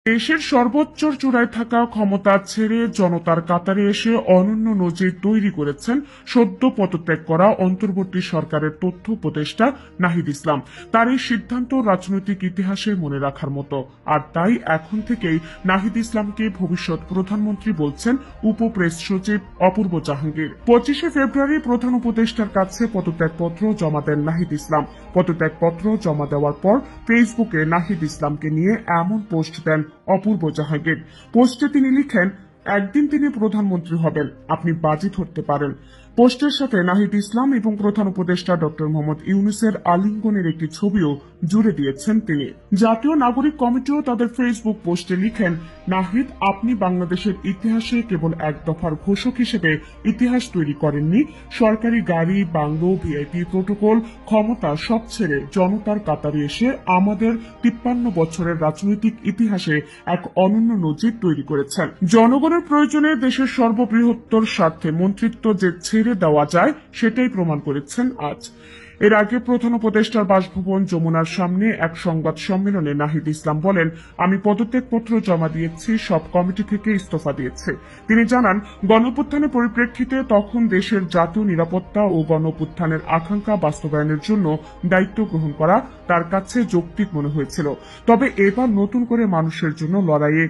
দেশের সর্বোচ্চ চূড়ায় থাকা ক্ষমতা ছেড়ে জনতার কাতারে এসে অনন্য নজির তৈরি করেছেন সদ্য পদত্যাগ করা অন্তর্বর্তী সরকারের তথ্য উপদেষ্টা নাহিদ ইসলাম। তার এই সিদ্ধান্ত রাজনৈতিক ইতিহাসে মনে রাখার মতো, আর তাই এখন থেকেই নাহিদ ইসলামকে ভবিষ্যৎ প্রধানমন্ত্রী বলছেন উপপ্রেস সচিব অপূর্ব জাহাঙ্গীর। 25শে ফেব্রুয়ারি প্রধান উপদেষ্টার কাছে পদত্যাগপত্র জমা দেন নাহিদ ইসলাম। পদত্যাগপত্র জমা দেওয়ার পর ফেসবুকে নাহিদ ইসলামকে নিয়ে এমন পোস্ট দেন অপূর্ব জাহাঙ্গীর। পোস্টে তিনি লিখেন, একদিন তিনি প্রধানমন্ত্রী হবেন, আপনি বাজি ধরতে পারেন। পোস্টের সাথে নাহিদ ইসলাম এবং প্রধান উপদেষ্টা ডক্টর মোহাম্মদ ইউনূসের আলিঙ্গনের একটি ছবিও জুড়ে দিয়েছেন তিনি। জাতীয় নাগরিক কমিটিও তাদের ফেসবুক পোস্টে লিখেন, নাহিদ, আপনি বাংলাদেশের ইতিহাসে কেবল এক দফার ঘোষক হিসেবে ইতিহাস তৈরি করেননি, সরকারি গাড়ি, বাংলো, ভিআইপি প্রোটোকল, ক্ষমতা সব ছেড়ে জনতার কাতারে এসে আমাদের 53 বছরের রাজনৈতিক ইতিহাসে এক অনন্য নজির তৈরি করেছেন। জনগণের প্রয়োজনে দেশের সর্ববৃহত্তর স্বার্থে মন্ত্রিত্ব যে ছেড়ে দেওয়া যায় সেটাই প্রমাণ করেছেন আজ। এর আগে প্রধান উপদেষ্টার বাসভবন যমুনার সামনে এক সংবাদ সম্মেলনে নাহিদ ইসলাম বলেন, আমি পদত্যাগপত্র জমা দিয়েছি, সব কমিটি থেকে ইস্তফা দিয়েছে। তিনি জানান, গণঅভ্যুত্থানের পরিপ্রেক্ষিতে তখন দেশের জাতীয় নিরাপত্তা ও গণঅভ্যুত্থানের আকাঙ্ক্ষা বাস্তবায়নের জন্য দায়িত্ব গ্রহণ করা তার কাছে যৌক্তিক মনে হয়েছিল। তবে এবার নতুন করে মানুষের জন্য লড়াইয়ে